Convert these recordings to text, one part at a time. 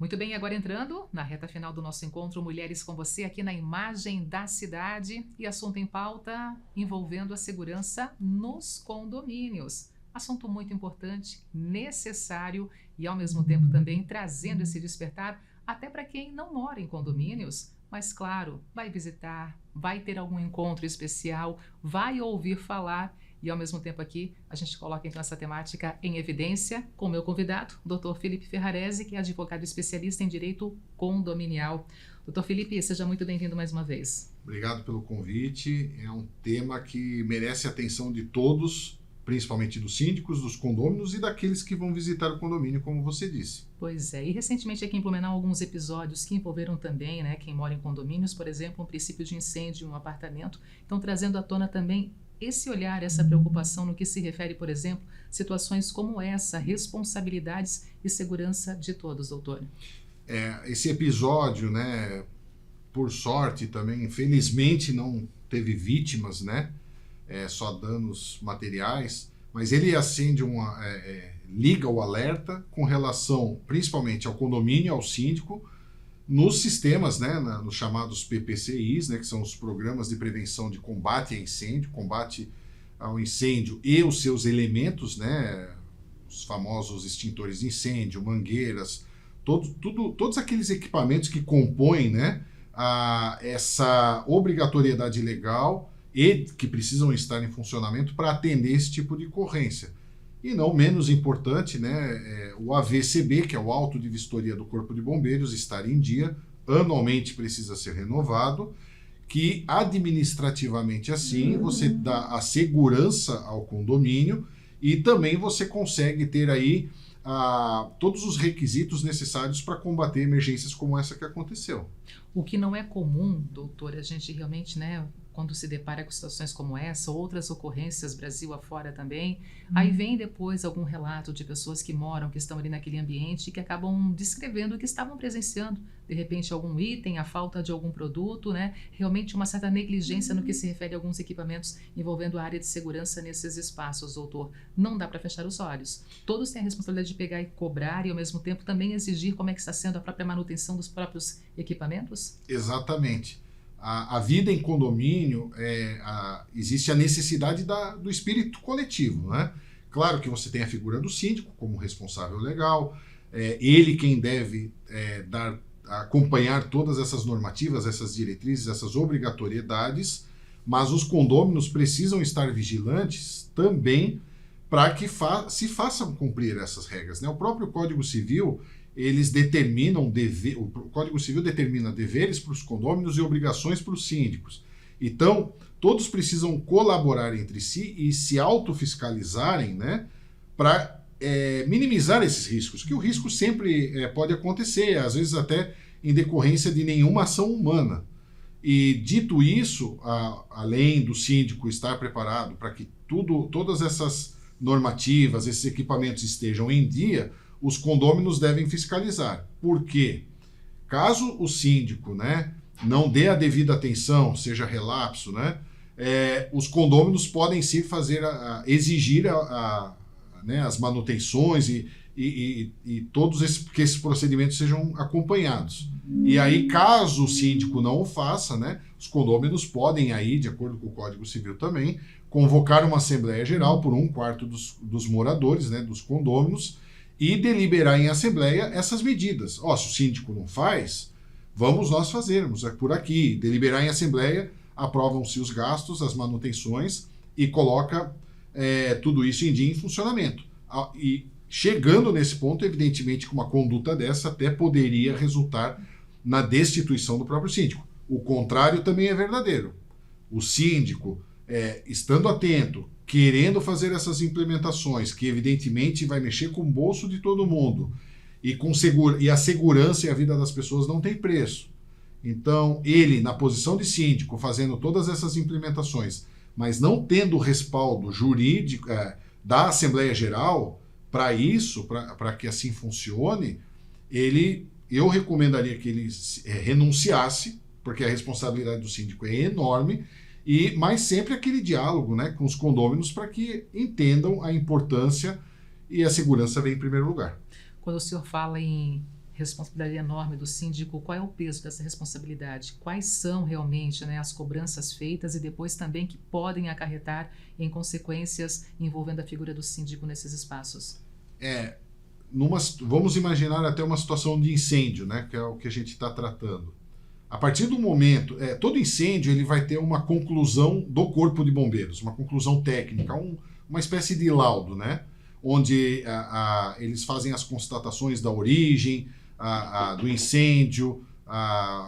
Muito bem, agora entrando na reta final do nosso encontro Mulheres com Você, aqui na Imagem da Cidade, e assunto em pauta envolvendo a segurança nos condomínios. Assunto muito importante, necessário e ao mesmo tempo também trazendo esse despertar até para quem não mora em condomínios, mas claro, vai visitar, vai ter algum encontro especial, vai ouvir falar. E ao mesmo tempo aqui, a gente coloca então essa temática em evidência com o meu convidado, Dr. Felipe Ferrarese, que é advogado especialista em direito condominial. Dr. Felipe, seja muito bem-vindo mais uma vez. Obrigado pelo convite. É um tema que merece a atenção de todos, principalmente dos síndicos, dos condôminos e daqueles que vão visitar o condomínio, como você disse. Pois é, e recentemente aqui em Blumenau alguns episódios que envolveram também, quem mora em condomínios, por exemplo, um princípio de incêndio em um apartamento, então trazendo à tona também esse olhar, essa preocupação no que se refere, por exemplo, situações como essa, responsabilidades e segurança de todos, doutor. Esse episódio, por sorte também, infelizmente não teve vítimas, só danos materiais, mas ele acende liga o alerta com relação principalmente ao condomínio, ao síndico, nos sistemas, nos chamados PPCIs, que são os Programas de Prevenção de Combate a Incêndio, combate ao incêndio e os seus elementos, os famosos extintores de incêndio, mangueiras, todos aqueles equipamentos que compõem essa obrigatoriedade legal e que precisam estar em funcionamento para atender esse tipo de ocorrência. E não menos importante, o AVCB, que é o Auto de Vistoria do Corpo de Bombeiros, estar em dia, anualmente precisa ser renovado, que administrativamente assim você dá a segurança ao condomínio e também você consegue ter aí todos os requisitos necessários para combater emergências como essa que aconteceu. O que não é comum, doutor, a gente realmente, quando se depara com situações como essa, outras ocorrências Brasil afora também, aí vem depois algum relato de pessoas que moram, que estão ali naquele ambiente, que acabam descrevendo o que estavam presenciando, de repente algum item, a falta de algum produto, realmente uma certa negligência no que se refere a alguns equipamentos envolvendo a área de segurança nesses espaços, doutor. Não dá para fechar os olhos. Todos têm a responsabilidade de pegar e cobrar e ao mesmo tempo também exigir como é que está sendo a própria manutenção dos próprios equipamentos? Exatamente. A vida em condomínio, existe a necessidade do espírito coletivo, Claro que você tem a figura do síndico como responsável legal, ele quem deve acompanhar todas essas normativas, essas diretrizes, essas obrigatoriedades, mas os condôminos precisam estar vigilantes também para que se façam cumprir essas regras, O próprio Código Civil, eles determinam o Código Civil determina deveres para os condôminos e obrigações para os síndicos. Então, todos precisam colaborar entre si e se autofiscalizarem, para minimizar esses riscos, que o risco sempre pode acontecer, às vezes até em decorrência de nenhuma ação humana. E dito isso, além do síndico estar preparado para que todas essas normativas, esses equipamentos estejam em dia, os condôminos devem fiscalizar. Por quê? Caso o síndico não dê a devida atenção, seja relapso, os condôminos podem sim exigir as manutenções e todos que esses procedimentos sejam acompanhados. E aí, caso o síndico não o faça, os condôminos podem aí, de acordo com o Código Civil também, convocar uma Assembleia Geral por 1/4 dos moradores, dos condôminos, e deliberar em assembleia essas medidas. Se o síndico não faz, vamos nós fazermos, por aqui. Deliberar em assembleia, aprovam-se os gastos, as manutenções e coloca tudo isso em dia em funcionamento. E chegando nesse ponto, evidentemente que uma conduta dessa até poderia resultar na destituição do próprio síndico. O contrário também é verdadeiro. O síndico, estando atento, querendo fazer essas implementações, que evidentemente vai mexer com o bolso de todo mundo, e a segurança e a vida das pessoas não tem preço. Então, ele, na posição de síndico, fazendo todas essas implementações, mas não tendo o respaldo jurídico da Assembleia Geral para isso, para que assim funcione, eu recomendaria que ele renunciasse, porque a responsabilidade do síndico é enorme, mas sempre aquele diálogo com os condôminos para que entendam a importância e a segurança vem em primeiro lugar. Quando o senhor fala em responsabilidade enorme do síndico. Qual é o peso dessa responsabilidade? Quais são realmente, né, as cobranças feitas e depois também que podem acarretar em consequências envolvendo a figura do síndico nesses espaços? Vamos imaginar até uma situação de incêndio, né, que é o que a gente está tratando. A partir do momento, todo incêndio ele vai ter uma conclusão do Corpo de Bombeiros, uma conclusão técnica, uma espécie de laudo, né, onde eles fazem as constatações da origem, do incêndio,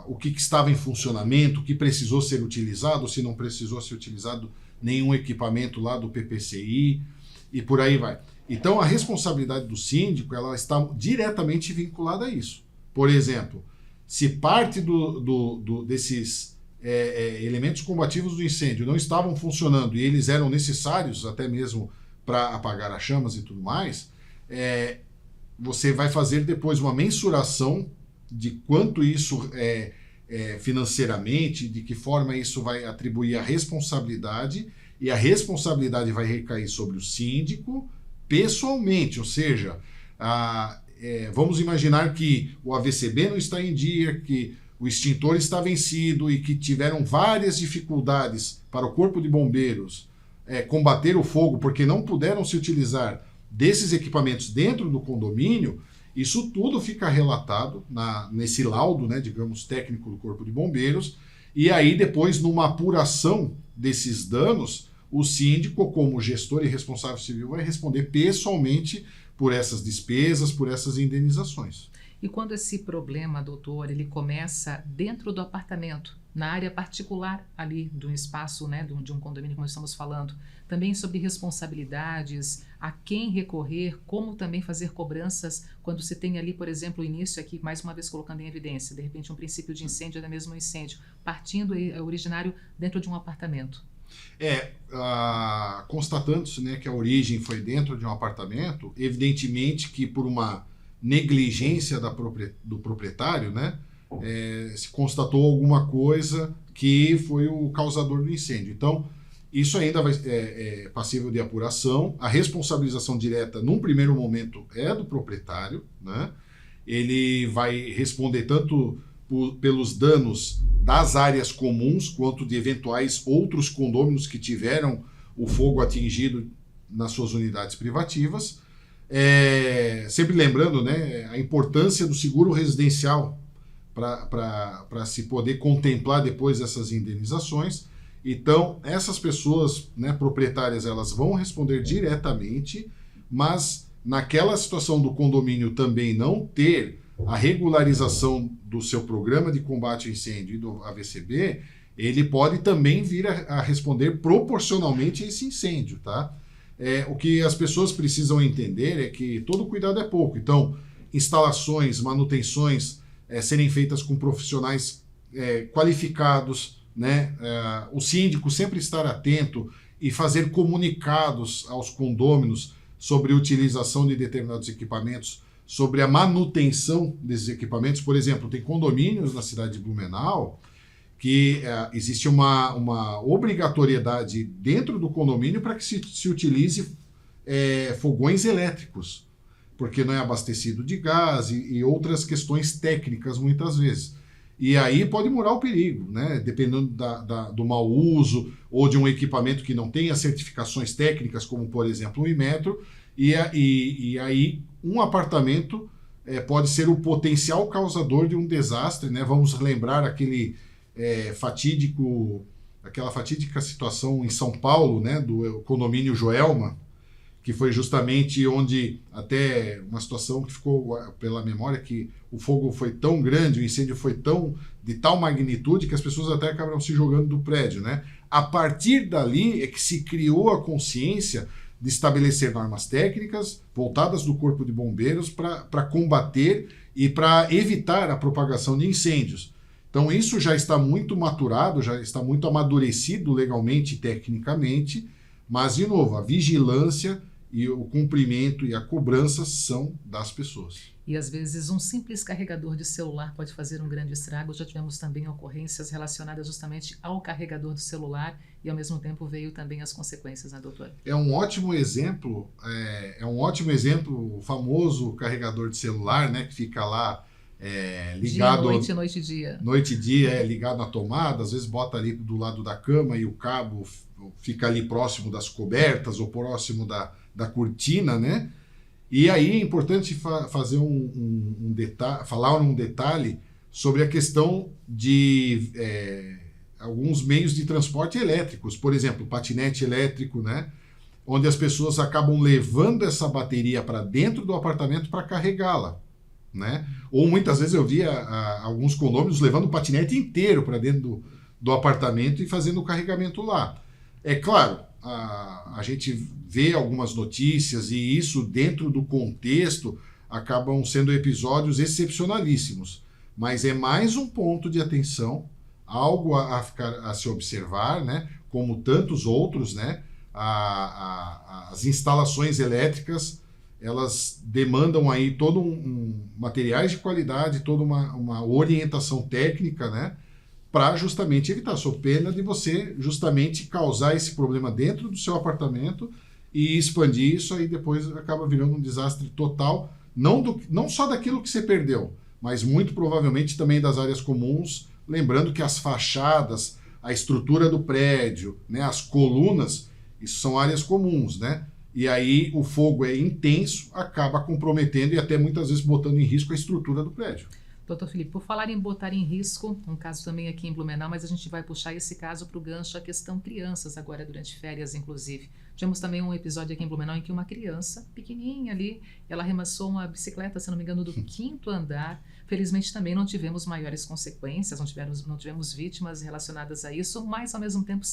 o que estava em funcionamento, o que precisou ser utilizado, se não precisou ser utilizado nenhum equipamento lá do PPCI e por aí vai. Então a responsabilidade do síndico ela está diretamente vinculada a isso. Por exemplo, se parte desses elementos combativos do incêndio não estavam funcionando e eles eram necessários até mesmo para apagar as chamas e tudo mais, você vai fazer depois uma mensuração de quanto isso financeiramente, de que forma isso vai atribuir a responsabilidade, e a responsabilidade vai recair sobre o síndico pessoalmente, ou seja, vamos imaginar que o AVCB não está em dia, que o extintor está vencido e que tiveram várias dificuldades para o Corpo de Bombeiros combater o fogo porque não puderam se utilizar desses equipamentos dentro do condomínio. Isso tudo fica relatado nesse laudo, né, digamos, técnico do Corpo de Bombeiros, e aí depois, numa apuração desses danos, o síndico, como gestor e responsável civil, vai responder pessoalmente por essas despesas, por essas indenizações. E quando esse problema, doutor, ele começa dentro do apartamento, na área particular ali do espaço, né, de um condomínio, como estamos falando, também sobre responsabilidades, a quem recorrer, como também fazer cobranças quando se tem ali, por exemplo, o início aqui, mais uma vez colocando em evidência, de repente um princípio de incêndio, até mesmo um incêndio, partindo originário dentro de um apartamento. Constatando-se, né, que a origem foi dentro de um apartamento, evidentemente que por uma negligência do proprietário, né, se constatou alguma coisa que foi o causador do incêndio. Então, isso ainda é passível de apuração. A responsabilização direta, num primeiro momento, é do proprietário, né? Ele vai responder tanto pelos danos das áreas comuns, quanto de eventuais outros condôminos que tiveram o fogo atingido nas suas unidades privativas. Sempre lembrando, né, a importância do seguro residencial para se poder contemplar depois essas indenizações. Então, essas pessoas, né, proprietárias, elas vão responder diretamente, mas naquela situação do condomínio também não ter a regularização do seu programa de combate ao incêndio e do AVCB, ele pode também vir a responder proporcionalmente a esse incêndio, tá? O que as pessoas precisam entender é que todo cuidado é pouco. Então, instalações, manutenções serem feitas com profissionais qualificados, né? O síndico sempre estar atento e fazer comunicados aos condôminos sobre a utilização de determinados equipamentos, sobre a manutenção desses equipamentos. Por exemplo, tem condomínios na cidade de Blumenau que existe uma obrigatoriedade dentro do condomínio para que se utilize fogões elétricos, porque não é abastecido de gás e outras questões técnicas muitas vezes. E aí pode morar o perigo, né? Dependendo do mau uso ou de um equipamento que não tenha certificações técnicas, como por exemplo o Inmetro, e aí um apartamento pode ser o potencial causador de um desastre, né? Vamos lembrar aquela fatídica situação em São Paulo, né, do condomínio Joelma, que foi justamente onde até uma situação que ficou pela memória, que o fogo foi tão grande, o incêndio foi de tal magnitude que as pessoas até acabaram se jogando do prédio, né? A partir dali é que se criou a consciência de estabelecer normas técnicas voltadas do Corpo de Bombeiros para combater e para evitar a propagação de incêndios. Então isso já está muito maturado, já está muito amadurecido legalmente e tecnicamente, mas, de novo, a vigilância e o cumprimento e a cobrança são das pessoas. E às vezes um simples carregador de celular pode fazer um grande estrago. Já tivemos também ocorrências relacionadas justamente ao carregador do celular e ao mesmo tempo veio também as consequências, né, doutor? É um ótimo exemplo o famoso carregador de celular, né, que fica lá ligado... Dia, noite e dia. Noite e dia, ligado na tomada, às vezes bota ali do lado da cama e o cabo fica ali próximo das cobertas ou próximo da cortina, né? E aí é importante fazer falar um detalhe sobre a questão de alguns meios de transporte elétricos, por exemplo, patinete elétrico, né? Onde as pessoas acabam levando essa bateria para dentro do apartamento para carregá-la, né? Ou muitas vezes eu via alguns condôminos levando o patinete inteiro para dentro do apartamento e fazendo o carregamento lá. É claro, a gente vê algumas notícias e isso dentro do contexto acabam sendo episódios excepcionalíssimos, mas é mais um ponto de atenção, algo a se observar, né? Como tantos outros, né? As instalações elétricas, elas demandam aí todo materiais de qualidade, toda uma orientação técnica, né? Para justamente evitar, sob pena de você justamente causar esse problema dentro do seu apartamento e expandir isso, aí depois acaba virando um desastre total, não só daquilo que você perdeu, mas muito provavelmente também das áreas comuns, lembrando que as fachadas, a estrutura do prédio, né, as colunas, isso são áreas comuns, né? E aí o fogo é intenso, acaba comprometendo e até muitas vezes botando em risco a estrutura do prédio. Doutor Felipe, por falar em botar em risco, um caso também aqui em Blumenau, mas a gente vai puxar esse caso para o gancho, a questão crianças agora durante férias, inclusive. Tivemos também um episódio aqui em Blumenau em que uma criança, pequenininha ali, ela arremessou uma bicicleta, se não me engano, do 5º andar. Felizmente também não tivemos maiores consequências, não tivemos vítimas relacionadas a isso, mas ao mesmo tempo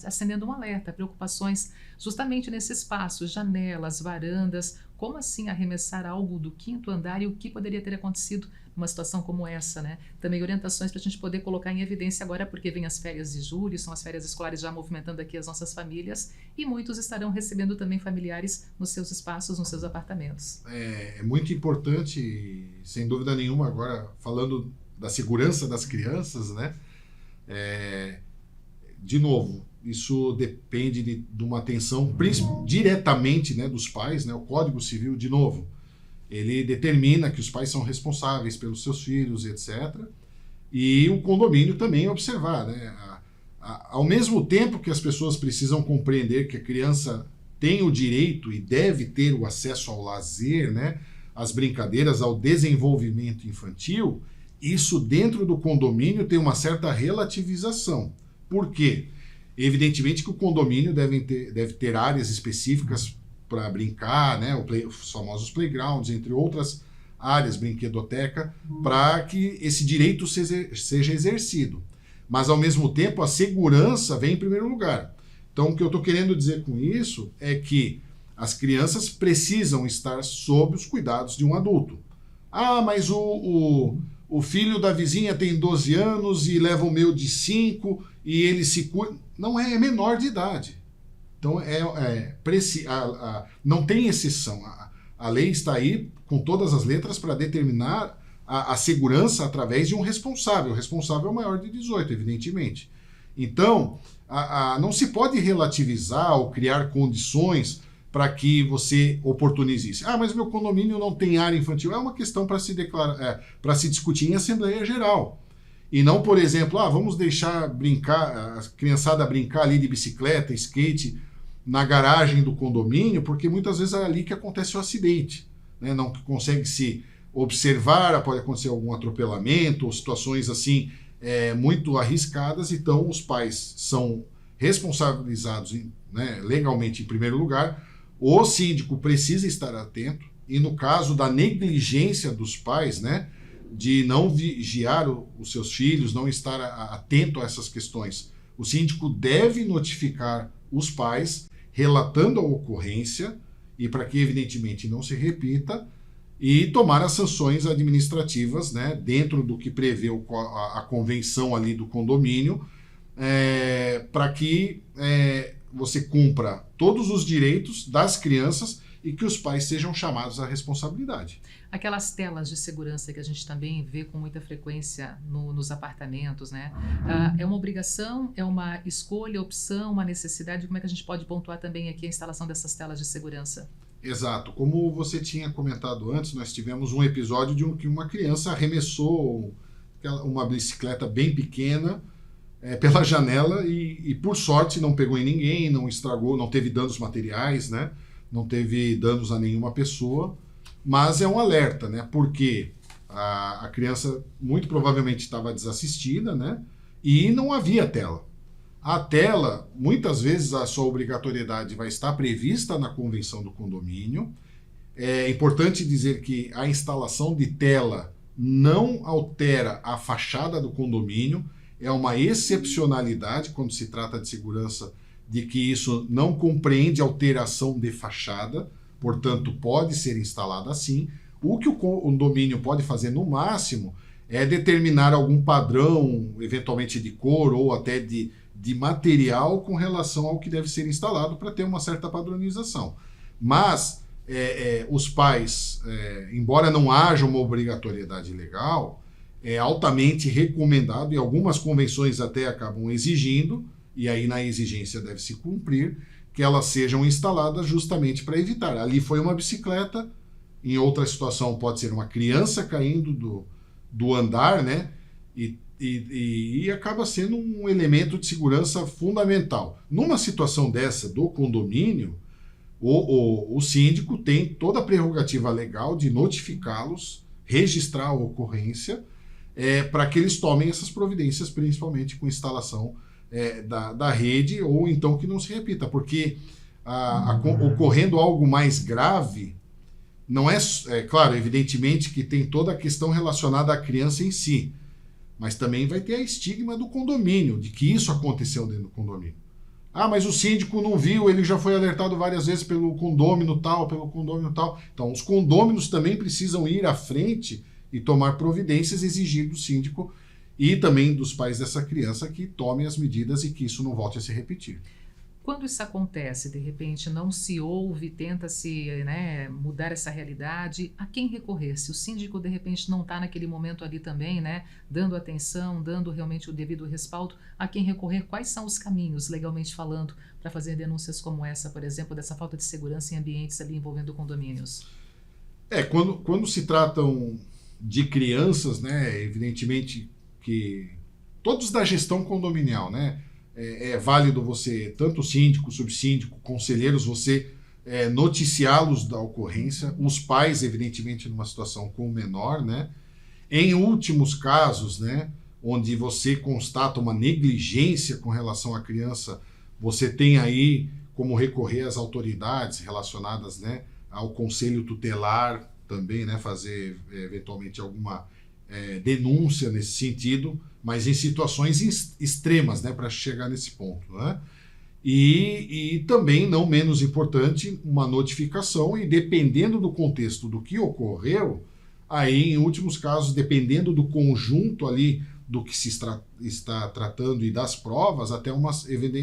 acendendo um alerta, preocupações justamente nesse espaço, janelas, varandas. Como assim arremessar algo do 5º andar e o que poderia ter acontecido numa situação como essa, né? Também orientações para a gente poder colocar em evidência agora, porque vem as férias de julho, são as férias escolares já movimentando aqui as nossas famílias e muitos estarão recebendo também familiares nos seus espaços, nos seus apartamentos. É muito importante, sem dúvida nenhuma, agora falando da segurança das crianças, né? De novo, isso depende de uma atenção diretamente, né, dos pais, né? O Código Civil, de novo, ele determina que os pais são responsáveis pelos seus filhos, etc. E o condomínio também observar, né? Ao mesmo tempo que as pessoas precisam compreender que a criança tem o direito e deve ter o acesso ao lazer, né? Às brincadeiras, ao desenvolvimento infantil, isso dentro do condomínio tem uma certa relativização. Por quê? Evidentemente que o condomínio deve ter áreas específicas para brincar, né? Os famosos playgrounds, entre outras áreas, brinquedoteca, para que esse direito seja exercido. Mas, ao mesmo tempo, a segurança vem em primeiro lugar. Então, o que eu estou querendo dizer com isso é que as crianças precisam estar sob os cuidados de um adulto. Ah, mas o filho da vizinha tem 12 anos e leva o meu de 5 e ele se cuida. Não é menor de idade. Então, não tem exceção. A lei está aí com todas as letras para determinar a segurança através de um responsável. O responsável é o maior de 18, evidentemente. Então, não se pode relativizar ou criar condições para que você oportunize isso. Ah, mas meu condomínio não tem área infantil. É uma questão para se discutir em Assembleia Geral. E não, por exemplo, vamos deixar a criançada brincar ali de bicicleta, skate, na garagem do condomínio, porque muitas vezes é ali que acontece o acidente, né? Não consegue se observar, pode acontecer algum atropelamento, ou situações assim muito arriscadas, então os pais são responsabilizados, né, legalmente em primeiro lugar, o síndico precisa estar atento, e no caso da negligência dos pais, né, de não vigiar os seus filhos, não estar atento a essas questões, o síndico deve notificar os pais, relatando a ocorrência, e para que evidentemente não se repita, e tomar as sanções administrativas, né, dentro do que prevê a convenção ali do condomínio, para que você cumpra todos os direitos das crianças e que os pais sejam chamados à responsabilidade. Aquelas telas de segurança que a gente também vê com muita frequência nos apartamentos, né? É uma obrigação, é uma escolha, opção, uma necessidade? Como é que a gente pode pontuar também aqui a instalação dessas telas de segurança? Exato. Como você tinha comentado antes, nós tivemos um episódio que uma criança arremessou uma bicicleta bem pequena pela janela e, por sorte, não pegou em ninguém, não estragou, não teve danos materiais, né? Não teve danos a nenhuma pessoa, mas é um alerta, né? Porque a criança muito provavelmente estava desassistida, né? E não havia tela. A tela, muitas vezes a sua obrigatoriedade vai estar prevista na convenção do condomínio. É importante dizer que a instalação de tela não altera a fachada do condomínio, é uma excepcionalidade quando se trata de segurança, de que isso não compreende alteração de fachada, portanto pode ser instalada assim. O que o condomínio pode fazer no máximo é determinar algum padrão, eventualmente de cor ou até de material com relação ao que deve ser instalado para ter uma certa padronização. Mas os pais, embora não haja uma obrigatoriedade legal, é altamente recomendado, e algumas convenções até acabam exigindo, e aí na exigência deve se cumprir, que elas sejam instaladas justamente para evitar. Ali foi uma bicicleta, em outra situação pode ser uma criança caindo do andar, né? E acaba sendo um elemento de segurança fundamental. Numa situação dessa do condomínio, o síndico tem toda a prerrogativa legal de notificá-los, registrar a ocorrência, para que eles tomem essas providências, principalmente com instalação da rede, ou então que não se repita, porque ocorrendo algo mais grave, não claro, evidentemente que tem toda a questão relacionada à criança em si, mas também vai ter a estigma do condomínio, de que isso aconteceu dentro do condomínio. Ah, mas o síndico não viu, ele já foi alertado várias vezes pelo condômino tal, pelo condômino tal. Então, os condôminos também precisam ir à frente e tomar providências, exigir do síndico e também dos pais dessa criança que tomem as medidas e que isso não volte a se repetir. Quando isso acontece, de repente não se ouve, tenta-se mudar essa realidade, a quem recorrer? Se o síndico de repente não está naquele momento ali também, dando atenção, dando realmente o devido respaldo, a quem recorrer? Quais são os caminhos, legalmente falando, para fazer denúncias como essa, por exemplo, dessa falta de segurança em ambientes ali envolvendo condomínios? Quando se tratam de crianças, evidentemente que todos da gestão condominial, é válido você, tanto síndico, subsíndico, conselheiros, você noticiá-los da ocorrência, os pais, evidentemente, numa situação com o menor, Em últimos casos, onde você constata uma negligência com relação à criança, você tem aí como recorrer às autoridades relacionadas, ao conselho tutelar também, fazer eventualmente alguma denúncia nesse sentido, mas em situações extremas, para chegar nesse ponto, E também, não menos importante, uma notificação, e dependendo do contexto do que ocorreu, aí, em últimos casos, dependendo do conjunto ali do que se está tratando e das provas, até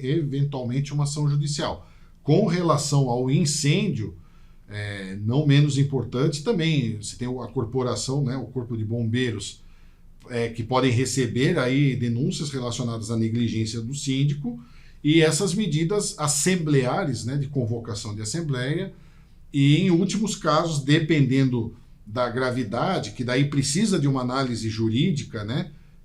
eventualmente uma ação judicial. Com relação ao incêndio, não menos importante também, você tem a corporação, o Corpo de Bombeiros, que podem receber aí denúncias relacionadas à negligência do síndico, e essas medidas assembleares, de convocação de assembleia, e em últimos casos, dependendo da gravidade, que daí precisa de uma análise jurídica,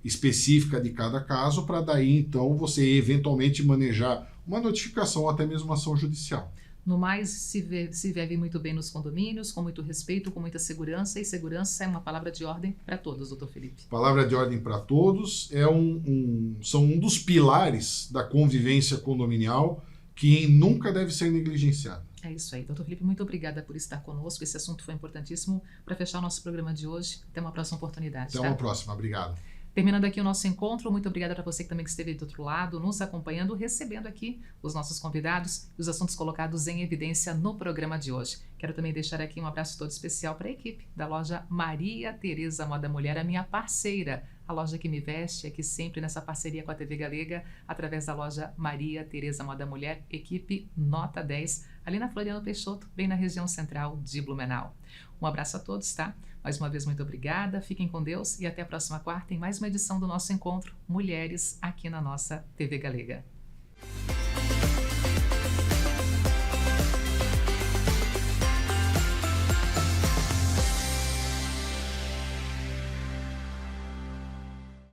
específica de cada caso, para daí então você eventualmente manejar uma notificação ou até mesmo uma ação judicial. No mais, se vive muito bem nos condomínios, com muito respeito, com muita segurança, e segurança é uma palavra de ordem para todos, doutor Felipe. Palavra de ordem para todos, são um dos pilares da convivência condominial que nunca deve ser negligenciado. É isso aí. Doutor Felipe, muito obrigada por estar conosco. Esse assunto foi importantíssimo para fechar o nosso programa de hoje. Até uma próxima oportunidade. Até uma próxima. Obrigado. Terminando aqui o nosso encontro, muito obrigada para você que também esteve do outro lado, nos acompanhando, recebendo aqui os nossos convidados e os assuntos colocados em evidência no programa de hoje. Quero também deixar aqui um abraço todo especial para a equipe da loja Maria Tereza Moda Mulher, a minha parceira, a loja que me veste aqui sempre nessa parceria com a TV Galega, através da loja Maria Tereza Moda Mulher, equipe nota 10, ali na Floriano Peixoto, bem na região central de Blumenau. Um abraço a todos, tá? Mais uma vez, muito obrigada, fiquem com Deus e até a próxima quarta em mais uma edição do nosso encontro Mulheres aqui na nossa TV Galega.